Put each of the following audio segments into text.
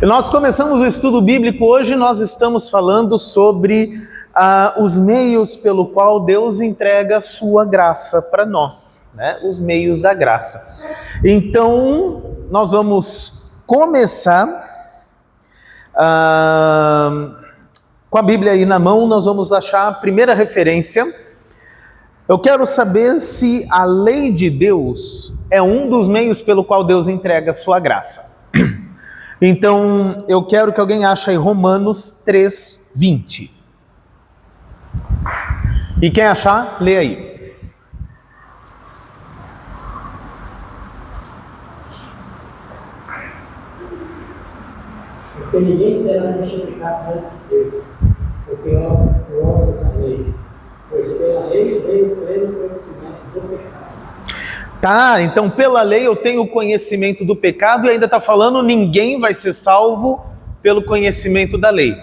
Nós começamos o estudo bíblico hoje, nós estamos falando sobre os meios pelo qual Deus entrega a sua graça para nós, né? Os meios da graça. Então, nós vamos começar com a Bíblia aí na mão, nós vamos achar a primeira referência. Eu quero saber se a lei de Deus é um dos meios pelo qual Deus entrega a sua graça. Então, eu quero que alguém ache aí Romanos 3:20. E quem achar, lê aí. Porque ninguém será justificado diante de Deus, porque o homem da lei, pois pela lei veio o pleno conhecimento do pecado. Tá, então pela lei eu tenho o conhecimento do pecado e ainda está falando ninguém vai ser salvo pelo conhecimento da lei.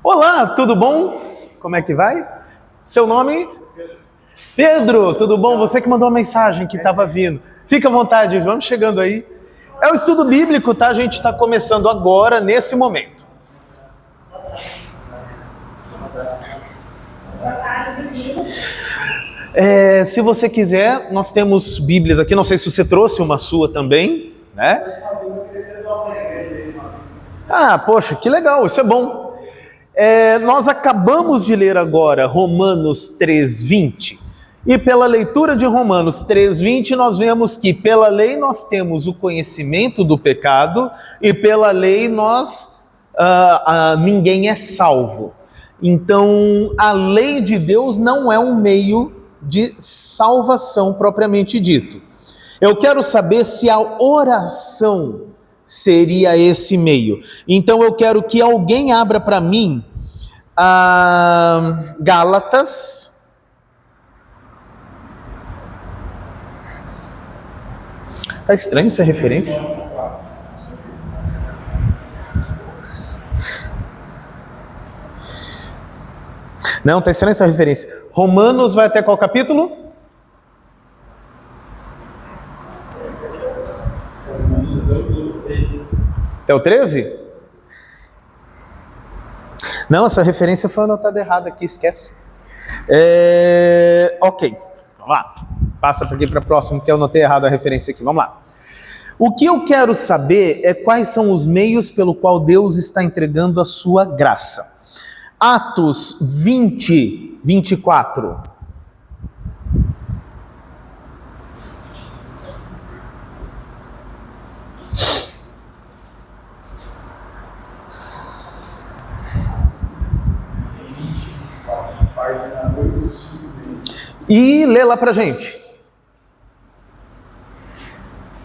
Olá, tudo bom? Como é que vai? Seu nome? Pedro, tudo bom? Você que mandou a mensagem que estava vindo. Fica à vontade, vamos chegando aí. É o estudo bíblico, tá? A gente está começando agora, nesse momento. Se você quiser, nós temos Bíblias aqui, não sei se você trouxe uma sua também, né? Ah, poxa, que legal, isso é bom. Nós acabamos de ler agora Romanos 3:20, e pela leitura de Romanos 3:20 nós vemos que pela lei nós temos o conhecimento do pecado e pela lei ninguém é salvo. Então a lei de Deus não é um meio de salvação propriamente dito. Eu quero saber se a oração seria esse meio. Então eu quero que alguém abra para mim Gálatas. Tá estranha essa referência? Não, tá estranha essa referência. Romanos vai até qual capítulo? Até o 13? Não, essa referência foi anotada errada aqui, esquece. Ok, vamos lá. Passa para aqui para o próximo, que eu anotei errado a referência aqui. Vamos lá. O que eu quero saber é quais são os meios pelo qual Deus está entregando a sua graça. Atos 20:24. E lê lá pra gente.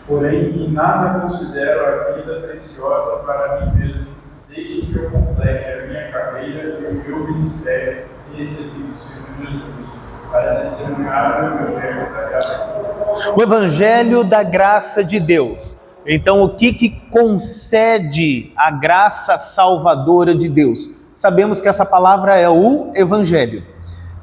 Porém, em nada considero a vida preciosa para mim mesmo, desde que eu complete a minha carreira e o meu ministério e recebi do Senhor Jesus, para testemunhar o Evangelho da graça de Deus. O Evangelho da graça de Deus. Então, o que concede a graça salvadora de Deus? Sabemos que essa palavra é o Evangelho.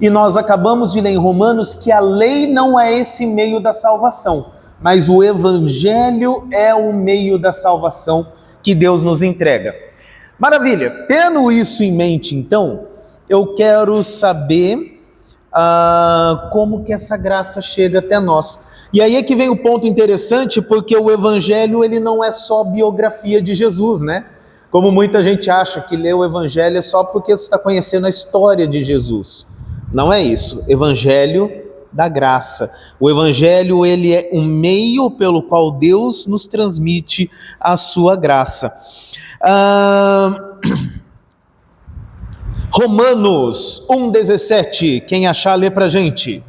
E nós acabamos de ler em Romanos que a lei não é esse meio da salvação, mas o Evangelho é o meio da salvação que Deus nos entrega. Maravilha! Tendo isso em mente, então, eu quero saber como que essa graça chega até nós. E aí é que vem o ponto interessante, porque o Evangelho ele não é só biografia de Jesus, né? Como muita gente acha que ler o Evangelho é só porque você está conhecendo a história de Jesus. Não é isso. Evangelho da graça. O Evangelho ele é um meio pelo qual Deus nos transmite a sua graça. Romanos 1:17. Quem achar, lê pra gente.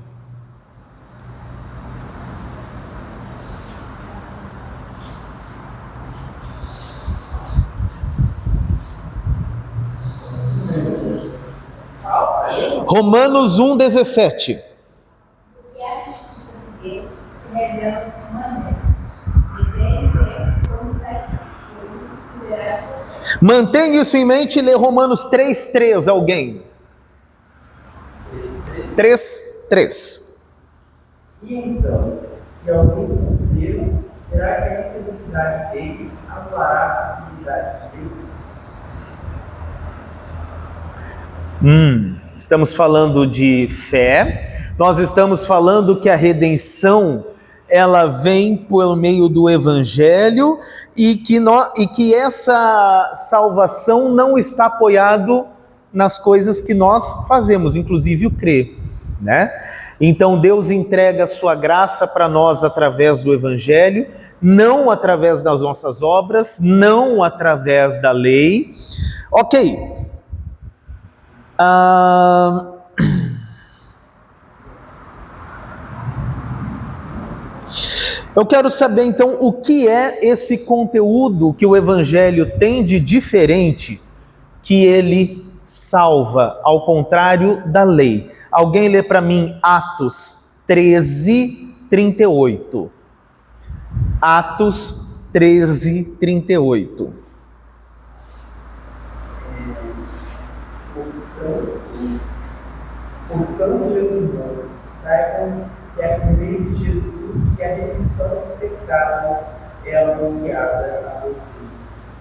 Romanos 1:17. Mantenha isso em mente e lê Romanos 3:3, alguém. 3:3. E então, se alguém for fiel, será que é fidelidade deles anulará a fidelidade de Deus? Estamos falando de fé, nós estamos falando que a redenção, ela vem por meio do Evangelho e que essa salvação não está apoiado nas coisas que nós fazemos, inclusive o crer, né? Então Deus entrega a sua graça para nós através do Evangelho, não através das nossas obras, não através da lei. Ok. Eu quero saber então o que é esse conteúdo que o Evangelho tem de diferente que ele salva, ao contrário da lei. Alguém lê para mim Atos 13, 38. Atos 13, 38. Portanto, meus irmãos, saibam que é por meio de Jesus que a remissão dos pecados é anunciada a vocês.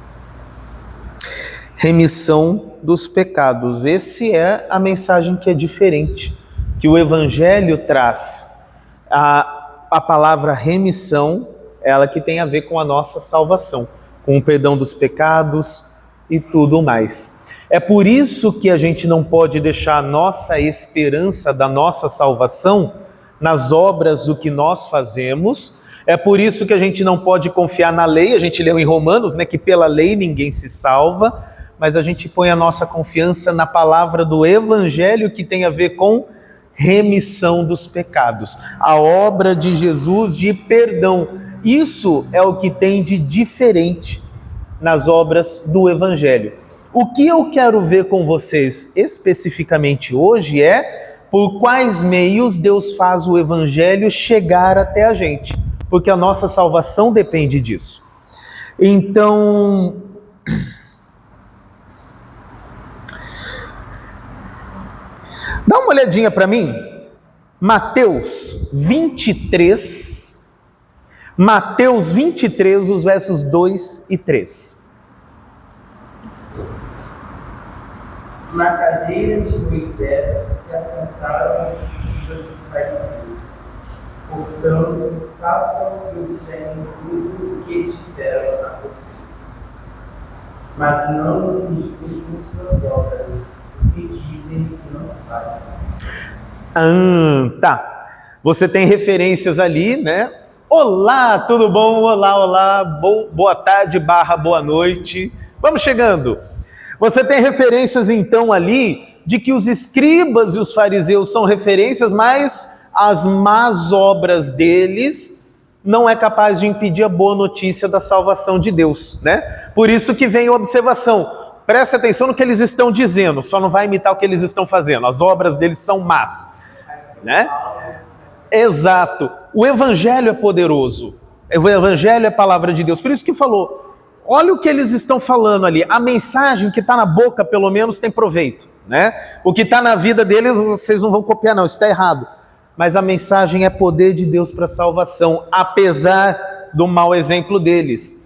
Remissão dos pecados. Essa é a mensagem que é diferente, que o Evangelho traz. A palavra remissão, ela que tem a ver com a nossa salvação, com o perdão dos pecados e tudo mais. É por isso que a gente não pode deixar a nossa esperança da nossa salvação nas obras do que nós fazemos. É por isso que a gente não pode confiar na lei. A gente leu em Romanos, né, que pela lei ninguém se salva, mas a gente põe a nossa confiança na palavra do Evangelho, que tem a ver com remissão dos pecados, a obra de Jesus de perdão. Isso é o que tem de diferente nas obras do Evangelho. O que eu quero ver com vocês especificamente hoje é por quais meios Deus faz o Evangelho chegar até a gente, porque a nossa salvação depende disso. Então, dá uma olhadinha para mim, Mateus 23, os versos 2 e 3. Na cadeira de Moisés se assentaram os escribas dos fariseus. Portanto, façam o que eu disser tudo o que eles disseram a vocês. Mas não os imitem com suas obras, porque dizem que não fazem. Tá. Você tem referências ali, né? Olá, tudo bom? Olá, boa tarde / boa noite. Vamos chegando. Você tem referências então ali de que os escribas e os fariseus são referências, mas as más obras deles não é capaz de impedir a boa notícia da salvação de Deus, né? Por isso que vem a observação. Preste atenção no que eles estão dizendo, só não vai imitar o que eles estão fazendo. As obras deles são más, né? Exato. O Evangelho é poderoso. O Evangelho é a palavra de Deus. Por isso que falou, olha o que eles estão falando ali. A mensagem que está na boca, pelo menos, tem proveito, né? O que está na vida deles, vocês não vão copiar, não. Isso está errado. Mas a mensagem é poder de Deus para a salvação, apesar do mau exemplo deles.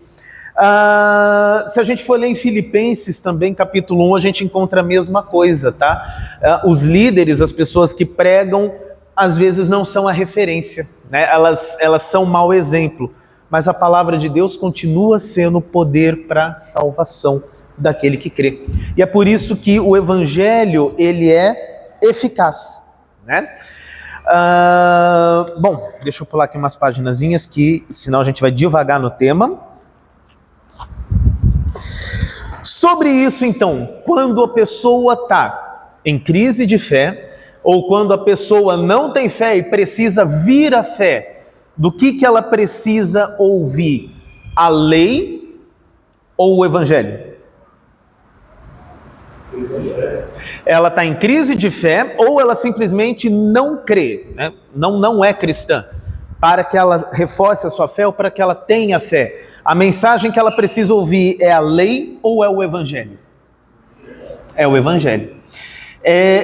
Se a gente for ler em Filipenses também, capítulo 1, a gente encontra a mesma coisa, tá? Os líderes, as pessoas que pregam, às vezes não são a referência, né? Elas são mau exemplo. Mas a palavra de Deus continua sendo poder para a salvação daquele que crê. E é por isso que o Evangelho, ele é eficaz, né? Bom, deixa eu pular aqui umas paginazinhas que senão a gente vai devagar no tema. Sobre isso, então, quando a pessoa está em crise de fé, ou quando a pessoa não tem fé e precisa vir à fé, do que ela precisa ouvir? A lei ou o Evangelho? Ela está em crise de fé ou ela simplesmente não crê, né? Não é cristã, para que ela reforce a sua fé ou para que ela tenha fé. A mensagem que ela precisa ouvir é a lei ou é o Evangelho? É o Evangelho.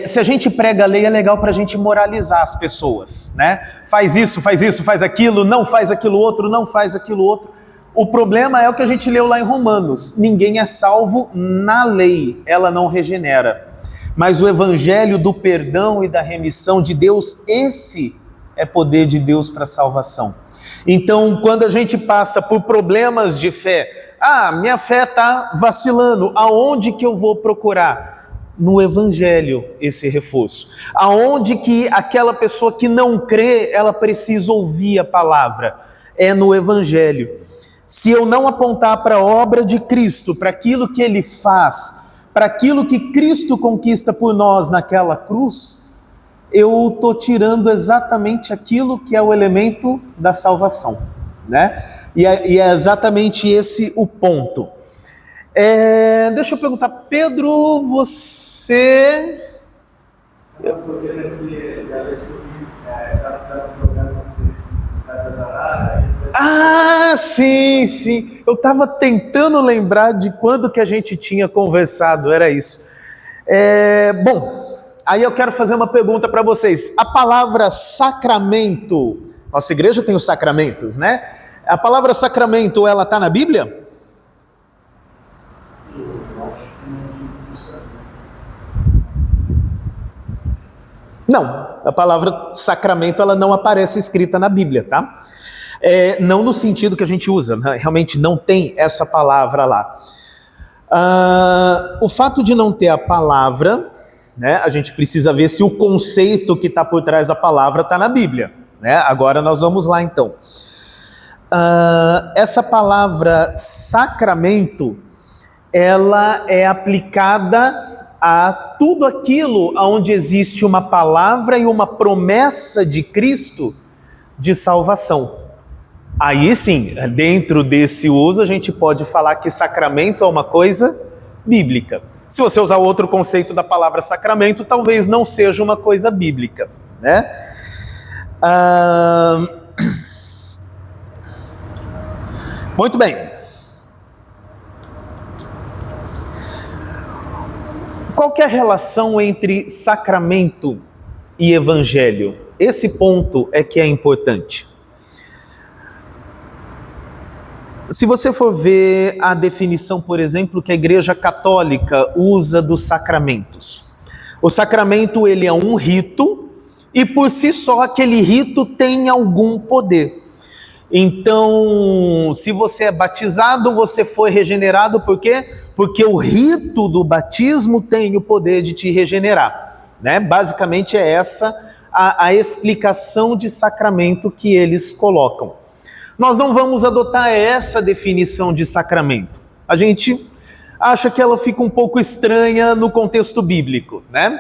Se a gente prega a lei, é legal para a gente moralizar as pessoas, né? Faz isso, faz aquilo, não faz aquilo outro, não faz aquilo outro. O problema é o que a gente leu lá em Romanos. Ninguém é salvo na lei, ela não regenera. Mas o evangelho do perdão e da remissão de Deus, esse é poder de Deus para a salvação. Então, quando a gente passa por problemas de fé, minha fé está vacilando, aonde que eu vou procurar? No evangelho, esse reforço. Aonde que aquela pessoa que não crê, ela precisa ouvir a palavra? É no evangelho. Se eu não apontar para a obra de Cristo, para aquilo que Ele faz, para aquilo que Cristo conquista por nós naquela cruz, eu estou tirando exatamente aquilo que é o elemento da salvação, né? E é exatamente esse o ponto. Deixa eu perguntar, Pedro, você... Eu estou vendo aqui, já descobri, está no programa do Sérgio Azarada. Sim. Eu estava tentando lembrar de quando que a gente tinha conversado, era isso. Bom, aí eu quero fazer uma pergunta para vocês. A palavra sacramento, nossa igreja tem os sacramentos, né? A palavra sacramento, ela está na Bíblia? Não, a palavra sacramento ela não aparece escrita na Bíblia, tá? Não no sentido que a gente usa, né? Realmente não tem essa palavra lá. O fato de não ter a palavra, né, a gente precisa ver se o conceito que está por trás da palavra está na Bíblia, né? Agora nós vamos lá então. Essa palavra sacramento, ela é aplicada a tudo aquilo onde existe uma palavra e uma promessa de Cristo de salvação. Aí sim, dentro desse uso, a gente pode falar que sacramento é uma coisa bíblica. Se você usar outro conceito da palavra sacramento, talvez não seja uma coisa bíblica, né? Muito bem. Qual que é a relação entre sacramento e evangelho? Esse ponto é que é importante. Se você for ver a definição, por exemplo, que a Igreja Católica usa dos sacramentos. O sacramento, ele é um rito e por si só aquele rito tem algum poder. Então, se você é batizado, você foi regenerado por quê? Porque o rito do batismo tem o poder de te regenerar, né? Basicamente é essa a explicação de sacramento que eles colocam. Nós não vamos adotar essa definição de sacramento. A gente acha que ela fica um pouco estranha no contexto bíblico, né?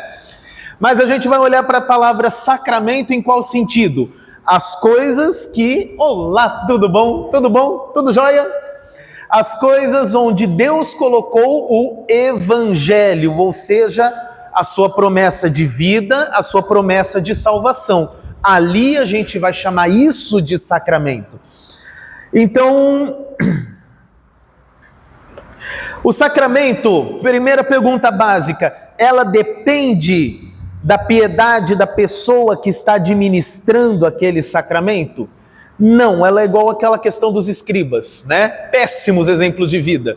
Mas a gente vai olhar para a palavra sacramento em qual sentido? As coisas que... Olá, tudo bom? Tudo bom? Tudo jóia? As coisas onde Deus colocou o evangelho, ou seja, a sua promessa de vida, a sua promessa de salvação. Ali a gente vai chamar isso de sacramento. Então, o sacramento, primeira pergunta básica, ela depende da piedade da pessoa que está administrando aquele sacramento? Não, ela é igual àquela questão dos escribas, né? Péssimos exemplos de vida.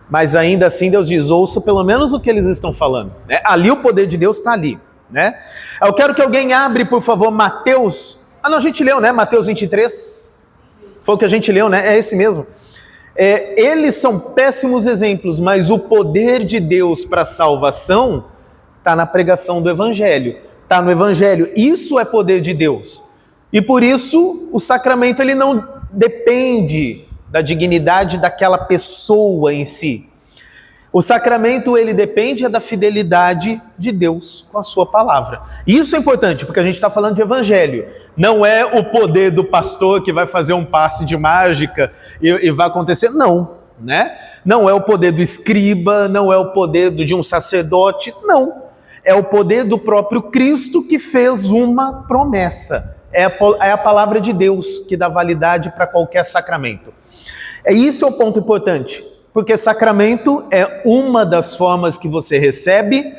Mas ainda assim Deus diz, ouça pelo menos o que eles estão falando, né? Ali o poder de Deus está ali, né? Eu quero que alguém abre, por favor, Mateus. Não, a gente leu, né? Mateus 23. Foi o que a gente leu, né? É esse mesmo. Eles são péssimos exemplos, mas o poder de Deus para a salvação está na pregação do Evangelho. Está no Evangelho. Isso é poder de Deus. E por isso o sacramento ele não depende da dignidade daquela pessoa em si. O sacramento ele depende da fidelidade de Deus com a sua palavra. Isso é importante porque a gente está falando de evangelho. Não é o poder do pastor que vai fazer um passe de mágica e vai acontecer. Não, né? Não é o poder do escriba, não é o poder de um sacerdote, não. É o poder do próprio Cristo que fez uma promessa. É a palavra de Deus que dá validade para qualquer sacramento. Isso é o ponto importante, porque sacramento é uma das formas que você recebe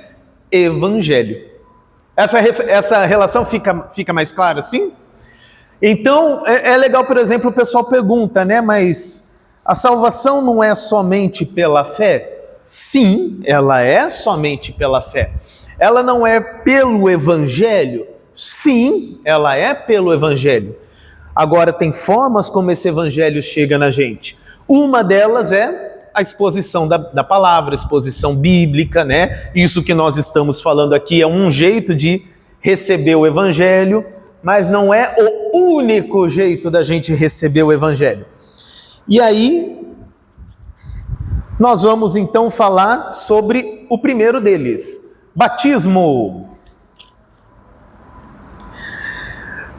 evangelho. Essa relação fica mais clara assim? Então, é legal, por exemplo, o pessoal pergunta, né, mas A salvação não é somente pela fé? Sim, ela é somente pela fé. Ela não é pelo Evangelho? Sim, ela é pelo Evangelho. Agora, tem formas como esse Evangelho chega na gente. Uma delas é a exposição da palavra, a exposição bíblica, né? Isso que nós estamos falando aqui é um jeito de receber o Evangelho, mas não é o único jeito da gente receber o Evangelho. E aí, nós vamos então falar sobre o primeiro deles, batismo.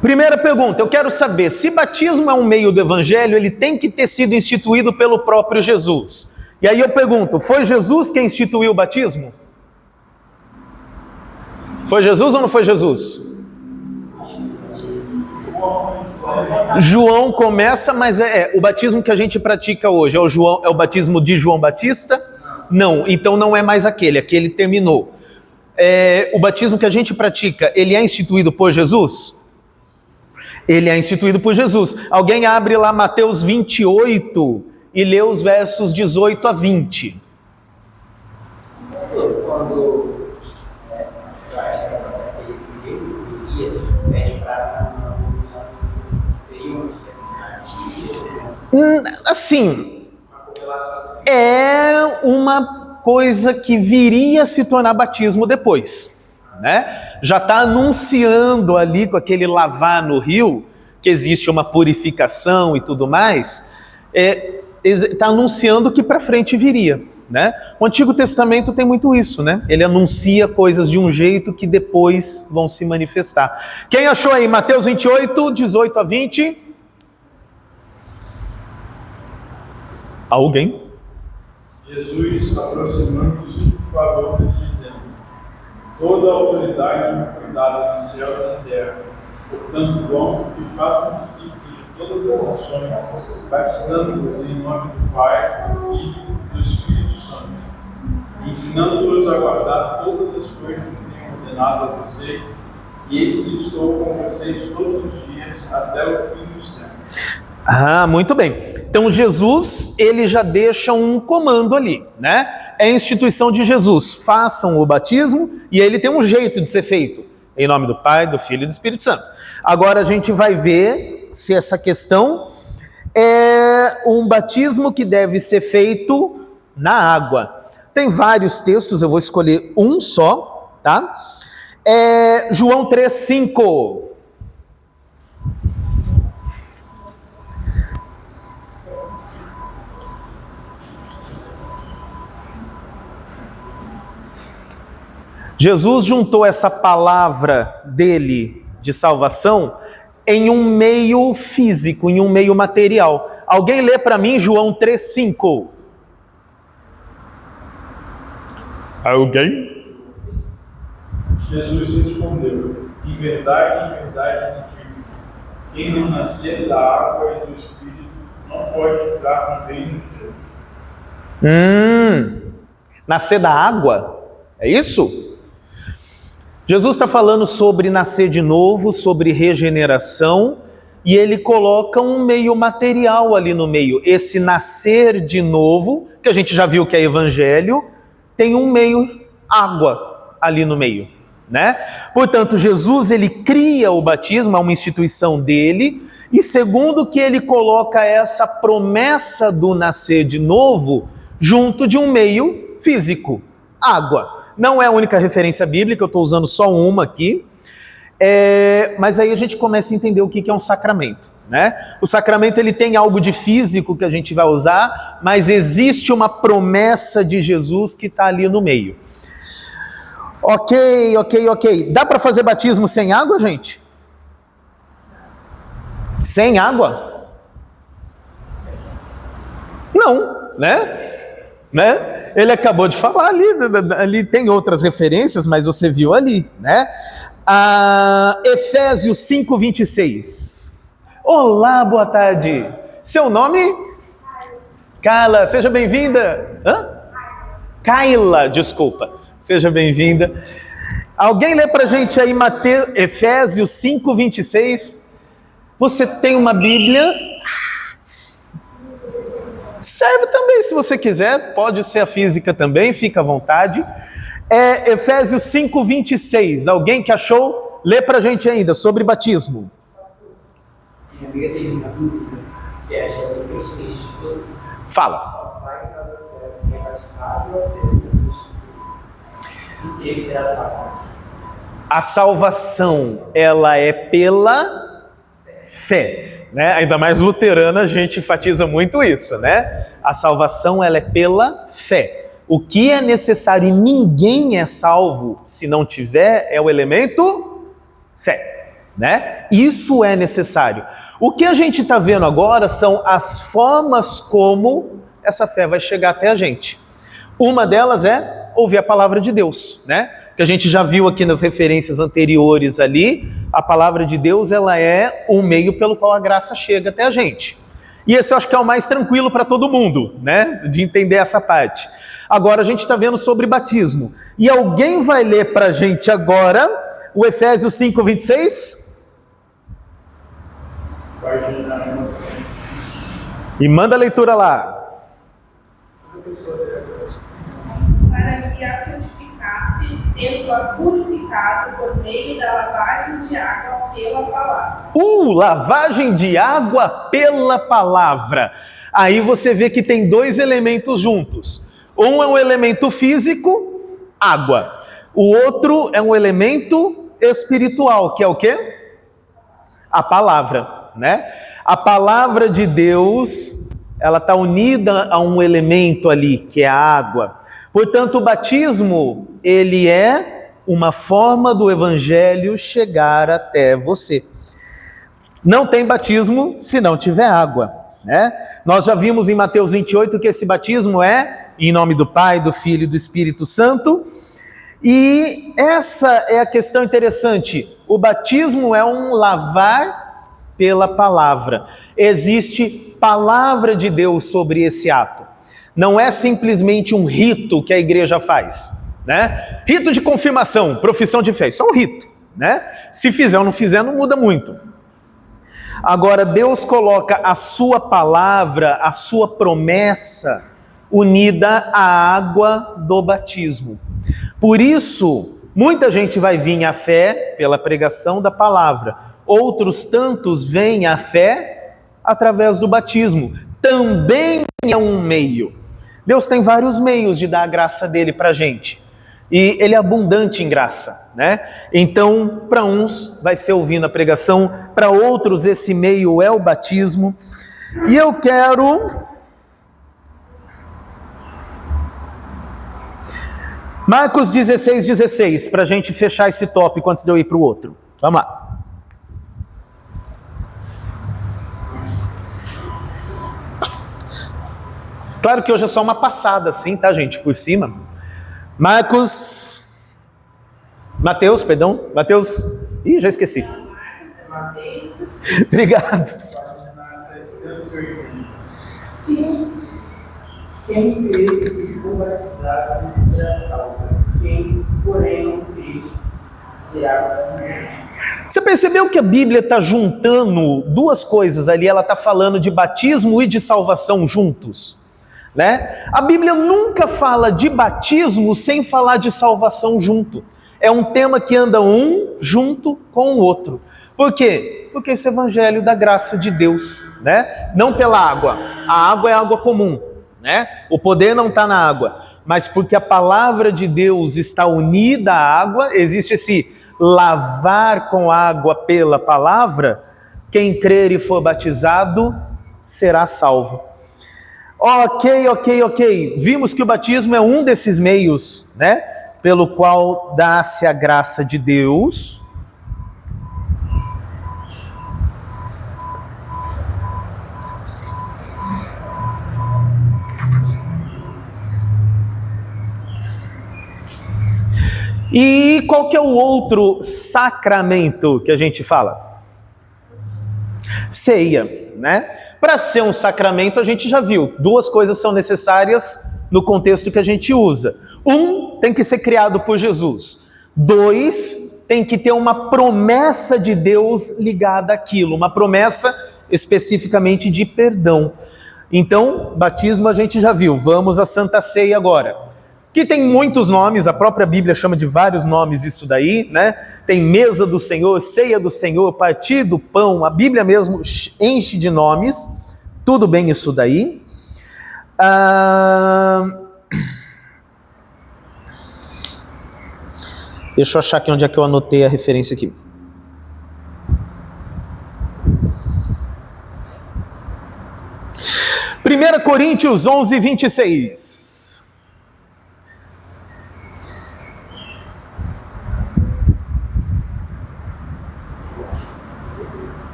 Primeira pergunta, eu quero saber, se batismo é um meio do Evangelho, ele tem que ter sido instituído pelo próprio Jesus. E aí eu pergunto, foi Jesus quem instituiu o batismo? Foi Jesus ou não foi Jesus? João começa, mas o batismo que a gente pratica hoje é o batismo de João Batista? Não, então não é mais aquele terminou. O batismo que a gente pratica, ele é instituído por Jesus? Ele é instituído por Jesus. Alguém abre lá Mateus 28 e lê os versos 18 a 20. Quando Elias pede para assim, é uma coisa que viria a se tornar batismo depois, né? Já está anunciando ali com aquele lavar no rio, que existe uma purificação e tudo mais, está anunciando que para frente viria, né? O Antigo Testamento tem muito isso, né? Ele anuncia coisas de um jeito que depois vão se manifestar. Quem achou aí Mateus 28, 18 a 20? Alguém? Jesus, aproximando-se, falou-lhes, dizendo: toda a autoridade me foi dada no céu e na terra. Portanto, vão e façam discípulos de todas as nações, batizando-os em nome do Pai, do Filho e do Espírito Santo, ensinando-os a guardar todas as coisas que tenho ordenado a vocês, e eis que estou com vocês todos os dias até o fim dos tempos. Muito bem. Então Jesus, ele já deixa um comando ali, né? É a instituição de Jesus. Façam o batismo e ele tem um jeito de ser feito. Em nome do Pai, do Filho e do Espírito Santo. Agora a gente vai ver se essa questão é um batismo que deve ser feito na água. Tem vários textos, eu vou escolher um só, tá? João 3,5. Jesus juntou essa palavra dele de salvação em um meio físico, em um meio material. Alguém lê para mim João 3,5. Alguém? Jesus respondeu: em verdade digo, quem não nascer da água e do Espírito não pode entrar no reino de Deus. Nascer da água? É isso? Jesus está falando sobre nascer de novo, sobre regeneração, e ele coloca um meio material ali no meio. Esse nascer de novo, que a gente já viu que é evangelho, tem um meio água ali no meio, né? Portanto, Jesus, ele cria o batismo, é uma instituição dele, e segundo que ele coloca essa promessa do nascer de novo junto de um meio físico, água. Não é a única referência bíblica, eu estou usando só uma aqui, mas aí a gente começa a entender o que é um sacramento, né? O sacramento, ele tem algo de físico que a gente vai usar, mas existe uma promessa de Jesus que está ali no meio. Ok. Dá para fazer batismo sem água, gente? Sem água? Não, né? Ele acabou de falar ali tem outras referências, mas você viu ali, né? Efésios 5:26. Olá, boa tarde. Seu nome? Carla, seja bem-vinda. Kaila, desculpa. Seja bem-vinda. Alguém lê pra gente aí Efésios 5:26. Você tem uma Bíblia? Serve também se você quiser, pode ser a física também, fica à vontade. É Efésios 5:26. Alguém que achou? Lê pra gente ainda sobre batismo. Minha amiga tem uma dúvida, que é acho que é o seguinte de todos. Fala. Só vai cada céu, quem é batizado ou Deus. E quem será salvo? A salvação, ela é pela fé, né? Ainda mais luterana, a gente enfatiza muito isso, né? A salvação, ela é pela fé. O que é necessário, e ninguém é salvo se não tiver, é o elemento fé, né? Isso é necessário. O que a gente está vendo agora são as formas como essa fé vai chegar até a gente. Uma delas é ouvir a palavra de Deus, né? Que a gente já viu aqui nas referências anteriores ali, a palavra de Deus, ela é o meio pelo qual a graça chega até a gente. E esse eu acho que é o mais tranquilo para todo mundo, né? De entender essa parte. Agora a gente está vendo sobre batismo. E alguém vai ler para a gente agora o Efésios 5:26? E manda a leitura lá. Para que a santificasse, tendo-a purificado por meio da lavagem de água pela palavra. Lavagem de água pela palavra. Aí você vê que tem dois elementos juntos. Um é um elemento físico, água. O outro é um elemento espiritual, que é o quê? A palavra, né? A palavra de Deus, ela está unida a um elemento ali, que é a água. Portanto, o batismo, ele é uma forma do evangelho chegar até você. Não tem batismo se não tiver água, né? Nós já vimos em Mateus 28 que esse batismo é em nome do Pai, do Filho e do Espírito Santo. E essa é a questão interessante. O batismo é um lavar pela palavra. Existe palavra de Deus sobre esse ato. Não é simplesmente um rito que a igreja faz, né? Rito de confirmação, profissão de fé, isso é um rito, né? Se fizer ou não fizer, não muda muito. Agora, Deus coloca a sua palavra, a sua promessa, unida à água do batismo. Por isso, muita gente vai vir à fé pela pregação da palavra. Outros tantos vêm à fé através do batismo. Também é um meio. Deus tem vários meios de dar a graça dele para a gente. E ele é abundante em graça, né? Então, para uns vai ser ouvindo a pregação, para outros esse meio é o batismo. E eu quero... Marcos 16:16, para a gente fechar esse tópico antes de eu ir para o outro. Vamos lá. Claro que hoje é só uma passada assim, tá, gente? Por cima. Mateus, Ih, já esqueci. Obrigado. Quem crê e ficou batizado será salvo. Quem, porém, não crê será condenado. Você percebeu que a Bíblia está juntando duas coisas ali? Ela está falando de batismo e de salvação juntos, né? A Bíblia nunca fala de batismo sem falar de salvação junto. É um tema que anda um junto com o outro. Por quê? Porque esse evangelho da graça de Deus, né? Não pela água. A água é água comum, né? O poder não está na água, mas porque a palavra de Deus está unida à água, existe esse lavar com água pela palavra. Quem crer e for batizado será salvo. Ok. Vimos que o batismo é um desses meios, né? Pelo qual dá-se a graça de Deus. E qual que é o outro sacramento que a gente fala? Ceia, né? Para ser um sacramento, a gente já viu, duas coisas são necessárias no contexto que a gente usa. Um, tem que ser criado por Jesus. Dois, tem que ter uma promessa de Deus ligada àquilo, uma promessa especificamente de perdão. Então, batismo a gente já viu, vamos à Santa Ceia agora. Que tem muitos nomes, a própria Bíblia chama de vários nomes isso daí, né? Tem mesa do Senhor, ceia do Senhor, partir do pão, a Bíblia mesmo enche de nomes, tudo bem isso daí. Deixa eu achar aqui onde é que eu anotei a referência aqui. Primeira Coríntios 11, 26.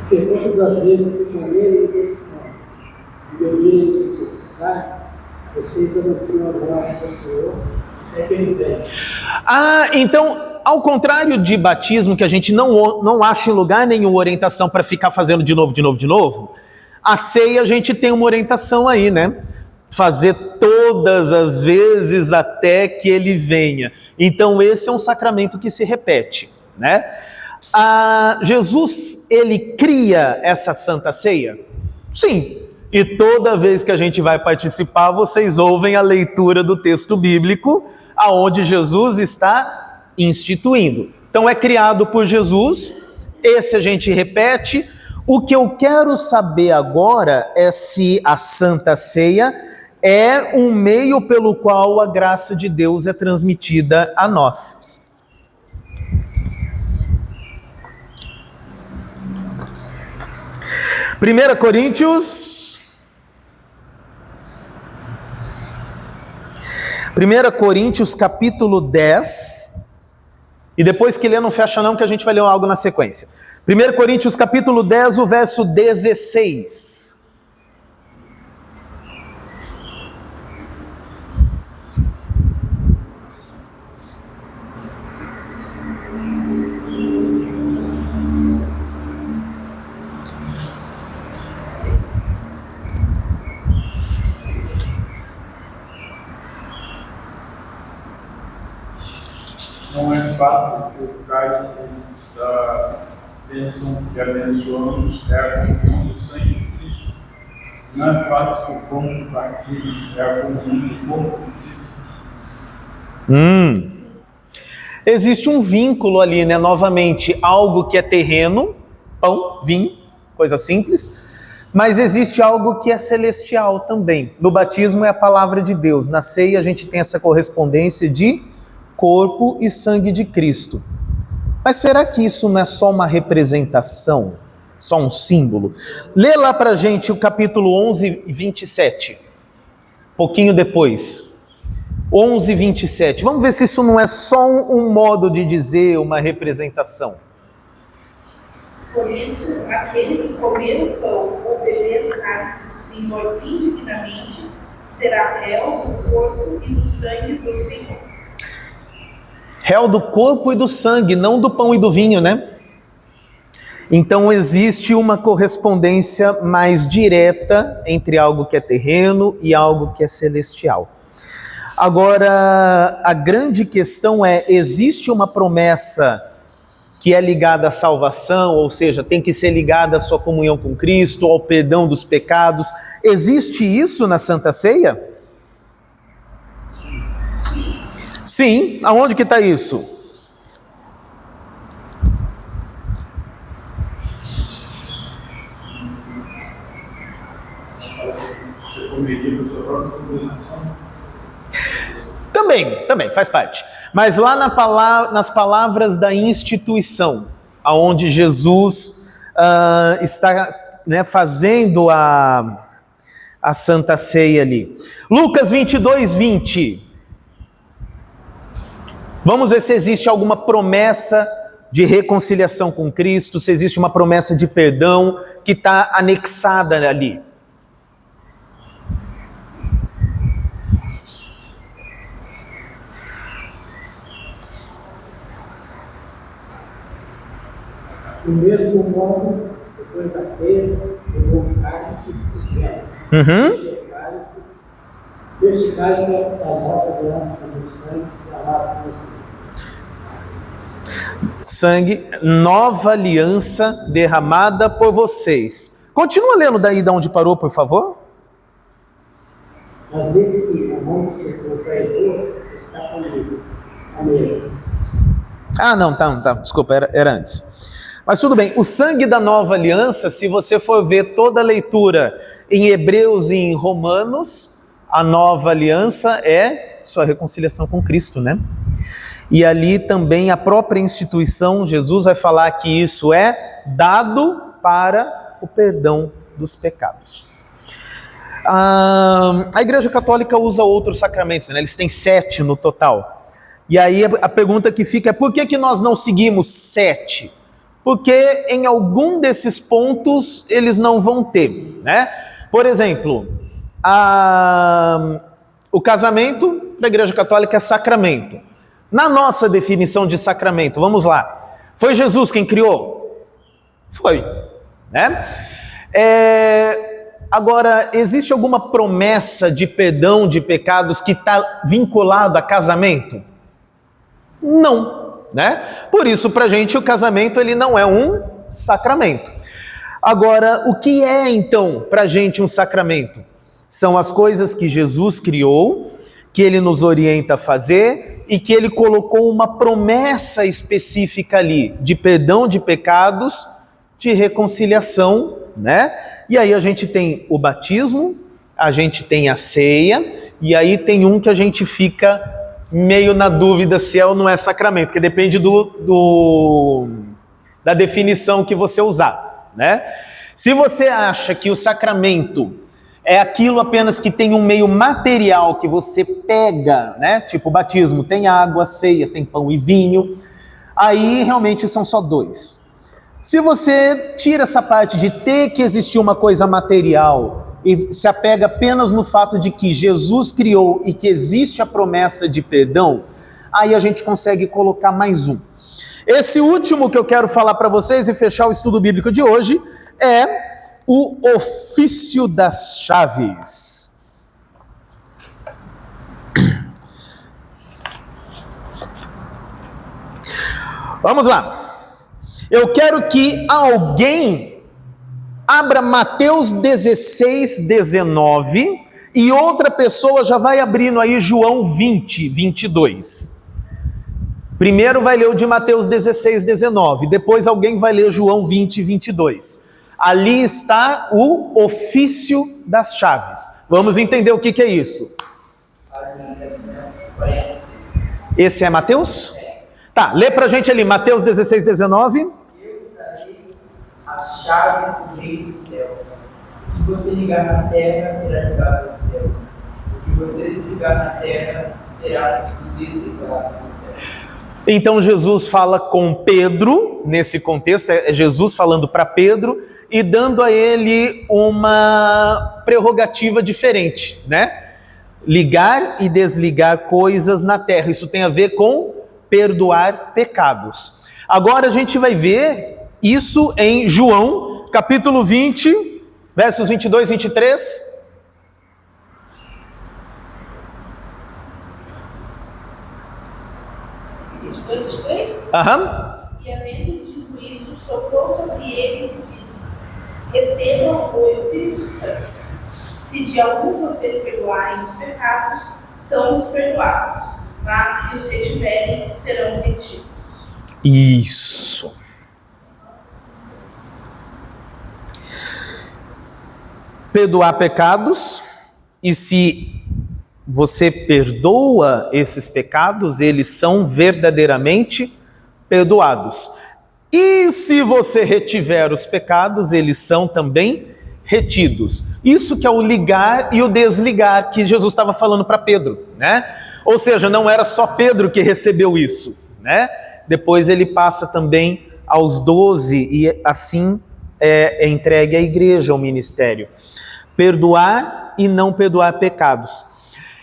Porque todas as vezes que comerem desse pão e beberem dos cálices, vocês anunciam a graça do Senhor até que Ele venha. Então, ao contrário de batismo, que a gente não acha em lugar nenhum orientação para ficar fazendo de novo, a ceia a gente tem uma orientação aí, né? Fazer todas as vezes até que Ele venha. Então, esse é um sacramento que se repete, né? Jesus, ele cria essa Santa Ceia? Sim. E toda vez que a gente vai participar, vocês ouvem a leitura do texto bíblico, aonde Jesus está instituindo. Então é criado por Jesus, esse a gente repete. O que eu quero saber agora é se a Santa Ceia é um meio pelo qual a graça de Deus é transmitida a nós. Primeira Coríntios 1 Coríntios capítulo 10, e depois que ler não fecha não, que a gente vai ler algo na sequência. 1 Coríntios capítulo 10, o verso 16. Não é fato que o cálice da bênção que abençoamos é a comunhão do sangue de Cristo. Não é fato que o pão que partimos é a comunhão do corpo de Cristo. Existe um vínculo ali, né? Novamente, algo que é terreno, pão, vinho, coisa simples, mas existe algo que é celestial também. No batismo é a palavra de Deus, na ceia a gente tem essa correspondência de corpo e sangue de Cristo. Mas será que isso não é só uma representação? Só um símbolo? Lê lá pra gente o capítulo 11, 27. Pouquinho depois. 11, 27. Vamos ver se isso não é só um modo de dizer, uma representação. Por isso, aquele que comer o pão ou beber o cálice do Senhor indignamente será réu do corpo e do sangue do Senhor. Réu do corpo e do sangue, não do pão e do vinho, né? Então existe uma correspondência mais direta entre algo que é terreno e algo que é celestial. Agora, a grande questão é, existe uma promessa que é ligada à salvação, ou seja, tem que ser ligada à sua comunhão com Cristo, ao perdão dos pecados. Existe isso na Santa Ceia? Sim. Aonde que está isso? Você comeria com a sua própria condenação? Também faz parte. Mas lá nas palavras da instituição, aonde Jesus está, né, fazendo a Santa Ceia ali. Lucas 22, 20. Vamos ver se existe alguma promessa de reconciliação com Cristo, se existe uma promessa de perdão que está anexada ali. Do mesmo modo, depois da ceia, pegou o cálice dizendo: Este cálice é a nova aliança do sangue derramado por vocês. Sangue, nova aliança derramada por vocês. Continua lendo daí de onde parou, por favor. Às vezes que o bom servidor traidor está comigo, a mesa. Ah, não, tá, desculpa, era antes. Mas tudo bem, o sangue da nova aliança, se você for ver toda a leitura em Hebreus e em Romanos, a nova aliança é sua reconciliação com Cristo, né? E ali também a própria instituição, Jesus vai falar que isso é dado para o perdão dos pecados. A Igreja Católica usa outros sacramentos, né? Eles têm 7 no total. E aí a pergunta que fica é: por que nós não seguimos 7? Porque em algum desses pontos eles não vão ter, né? Por exemplo, o casamento para a Igreja Católica é sacramento. Na nossa definição de sacramento, vamos lá. Foi Jesus quem criou? Foi, né? Agora, existe alguma promessa de perdão de pecados que está vinculado a casamento? Não, né? Por isso, para a gente, o casamento ele não é um sacramento. Agora, o que é, então, para a gente um sacramento? São as coisas que Jesus criou, que ele nos orienta a fazer e que ele colocou uma promessa específica ali de perdão de pecados, de reconciliação, né? E aí a gente tem o batismo, a gente tem a ceia, e aí tem um que a gente fica meio na dúvida se é ou não é sacramento, que depende da definição que você usar, né? Se você acha que o sacramento é aquilo apenas que tem um meio material que você pega, né? Tipo o batismo, tem água, ceia, tem pão e vinho, aí realmente são só 2. Se você tira essa parte de ter que existir uma coisa material e se apega apenas no fato de que Jesus criou e que existe a promessa de perdão, aí a gente consegue colocar mais um. Esse último que eu quero falar para vocês e fechar o estudo bíblico de hoje é o ofício das chaves. Vamos lá. Eu quero que alguém abra Mateus 16, 19 e outra pessoa já vai abrindo aí João 20, 22. Primeiro vai ler o de Mateus 16, 19, depois alguém vai ler João 20, 22. Ali está o ofício das chaves. Vamos entender o que é isso. Esse é Mateus? Tá, lê pra gente ali, Mateus 16, 19. Eu darei as chaves do reino dos céus. O que você ligar na terra, terá ligado nos céus. O que você desligar na terra, terá sido desligado nos céus. Então Jesus fala com Pedro, nesse contexto, é Jesus falando para Pedro e dando a ele uma prerrogativa diferente, né? Ligar e desligar coisas na terra. Isso tem a ver com perdoar pecados. Agora a gente vai ver isso em João, capítulo 20, versos 22 e 23. Aham. E havendo dito isso, soprou sobre eles e disse: recebam o Espírito Santo. Se de algum vocês perdoarem os pecados, são-lhes perdoados. Mas se os retiverem, serão retidos. Isso. Perdoar pecados, e se você perdoa esses pecados, eles são verdadeiramente perdoados. E se você retiver os pecados, eles são também retidos. Isso que é o ligar e o desligar que Jesus estava falando para Pedro, né? Ou seja, não era só Pedro que recebeu isso, né? Depois ele passa também aos 12 e assim é entregue à igreja, ao ministério. Perdoar e não perdoar pecados.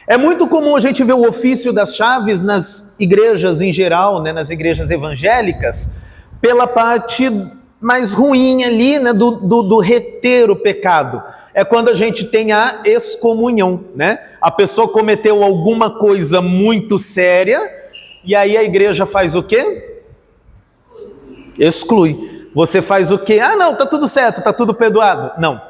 É muito comum a gente ver o ofício das chaves nas igrejas em geral, né, nas igrejas evangélicas, pela parte mais ruim ali, né, do reter o pecado. É quando a gente tem a excomunhão, né? A pessoa cometeu alguma coisa muito séria e aí a igreja faz o quê? Exclui. você faz o quê? Ah, não, tá tudo certo, tá tudo perdoado. Não,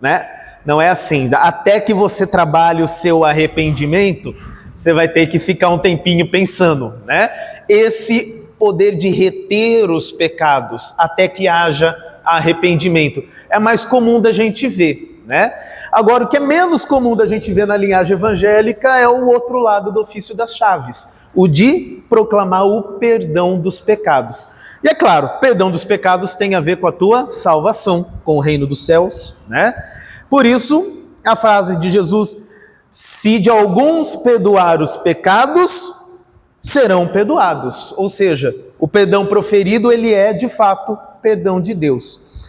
né? Não é assim. Até que você trabalhe o seu arrependimento, você vai ter que ficar um tempinho pensando, né? Esse poder de reter os pecados até que haja arrependimento é mais comum da gente ver, né? Agora, o que é menos comum da gente ver na linhagem evangélica é o outro lado do ofício das chaves, o de proclamar o perdão dos pecados. E é claro, perdão dos pecados tem a ver com a tua salvação, com o reino dos céus, né? Por isso, a frase de Jesus, se de alguns perdoar os pecados, serão perdoados. Ou seja, o perdão proferido, ele é de fato perdão de Deus.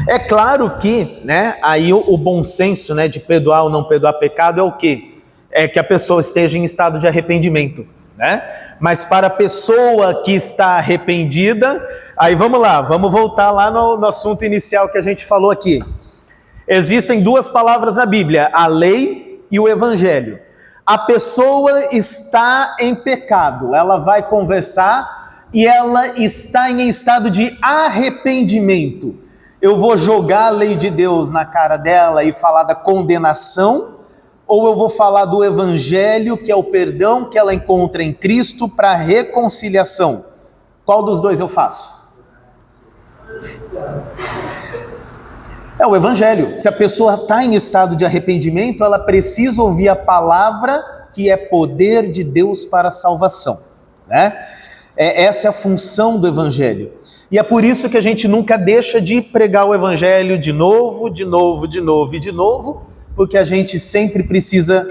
É claro que, né, aí o bom senso, né, de perdoar ou não perdoar pecado é o quê? É que a pessoa esteja em estado de arrependimento, né? Mas para a pessoa que está arrependida, aí vamos lá, vamos voltar lá no assunto inicial que a gente falou aqui. Existem duas palavras na Bíblia, a lei e o evangelho. A pessoa está em pecado, ela vai conversar e ela está em estado de arrependimento. Eu vou jogar a lei de Deus na cara dela e falar da condenação, ou eu vou falar do evangelho, que é o perdão que ela encontra em Cristo para a reconciliação? Qual dos dois eu faço? É o evangelho. Se a pessoa está em estado de arrependimento, ela precisa ouvir a palavra que é poder de Deus para a salvação, né? Essa é a função do evangelho. E é por isso que a gente nunca deixa de pregar o evangelho de novo, porque a gente sempre precisa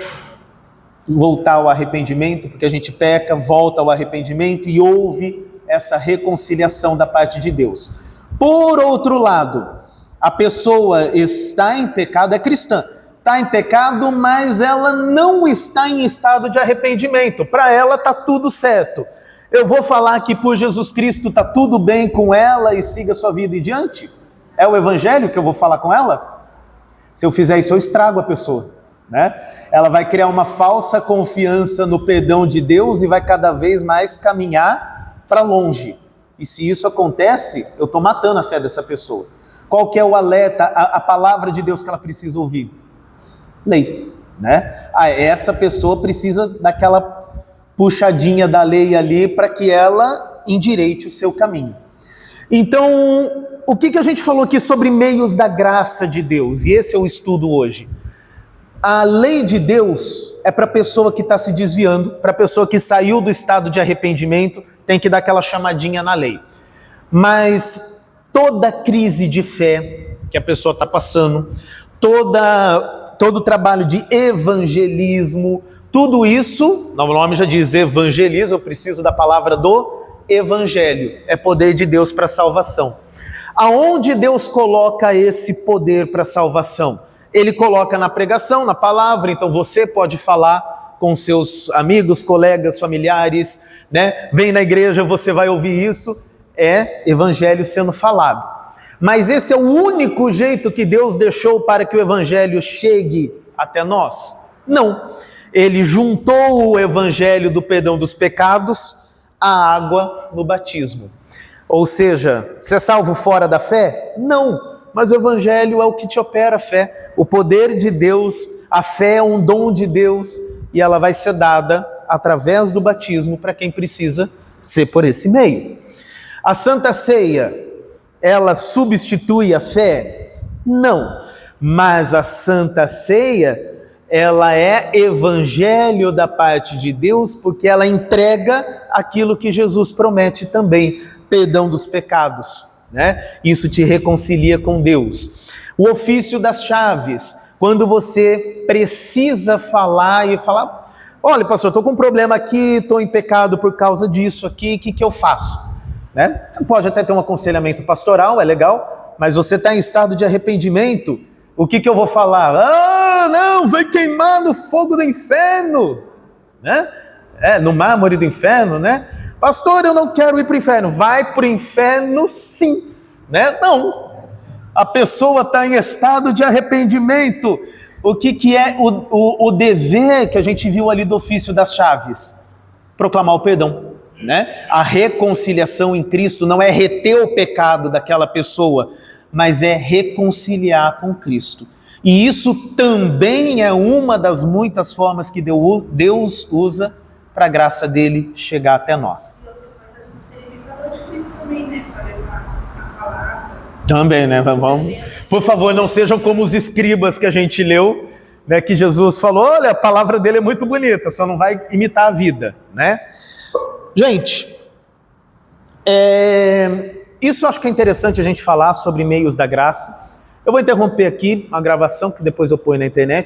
voltar ao arrependimento, porque a gente peca, volta ao arrependimento e ouve essa reconciliação da parte de Deus. Por outro lado, a pessoa está em pecado, é cristã, está em pecado, mas ela não está em estado de arrependimento. Para ela está tudo certo. Eu vou falar que por Jesus Cristo está tudo bem com ela e siga sua vida em diante? É o evangelho que eu vou falar com ela? Se eu fizer isso, eu estrago a pessoa, né? Ela vai criar uma falsa confiança no perdão de Deus e vai cada vez mais caminhar para longe. E se isso acontece, eu estou matando a fé dessa pessoa. Qual que é o alerta, a palavra de Deus que ela precisa ouvir? Lei, né? Essa pessoa precisa daquela puxadinha da lei ali para que ela endireite o seu caminho. Então, o que a gente falou aqui sobre meios da graça de Deus? E esse é o estudo hoje. A lei de Deus é para a pessoa que está se desviando, para a pessoa que saiu do estado de arrependimento, tem que dar aquela chamadinha na lei. Mas toda crise de fé que a pessoa está passando, todo o trabalho de evangelismo, tudo isso, o nome já diz evangelismo, eu preciso da palavra do evangelho, é poder de Deus para a salvação. Aonde Deus coloca esse poder para a salvação? Ele coloca na pregação, na palavra, então você pode falar com seus amigos, colegas, familiares, né? Vem na igreja, você vai ouvir isso, é evangelho sendo falado. Mas esse é o único jeito que Deus deixou para que o evangelho chegue até nós? Não. Ele juntou o evangelho do perdão dos pecados à água no batismo. Ou seja, você é salvo fora da fé? Não, mas o evangelho é o que te opera a fé. O poder de Deus, a fé é um dom de Deus e ela vai ser dada através do batismo para quem precisa ser por esse meio. A Santa Ceia, ela substitui a fé? Não, mas a Santa Ceia, ela é evangelho da parte de Deus, porque ela entrega aquilo que Jesus promete também, perdão dos pecados, né? Isso te reconcilia com Deus. O ofício das chaves, quando você precisa falar e falar, olha pastor, estou com um problema aqui, estou em pecado por causa disso aqui, o que eu faço? Né? Você pode até ter um aconselhamento pastoral, é legal, mas você está em estado de arrependimento, o que eu vou falar? Ah, não, vai queimar no fogo do inferno, né? No mármore do inferno, né? Pastor, eu não quero ir para o inferno. Vai para o inferno sim, né? Não, A pessoa está em estado de arrependimento. O que é o dever que a gente viu ali do ofício das chaves? Proclamar o perdão, né? A reconciliação em Cristo não é reter o pecado daquela pessoa, mas é reconciliar com Cristo. E isso também é uma das muitas formas que Deus usa para a graça dele chegar até nós. Também, né? Vamos. Por favor, não sejam como os escribas que a gente leu, né? Que Jesus falou, olha, a palavra dele é muito bonita, só não vai imitar a vida, né? Gente, isso eu acho que é interessante a gente falar sobre meios da graça. Eu vou interromper aqui a gravação, que depois eu ponho na internet.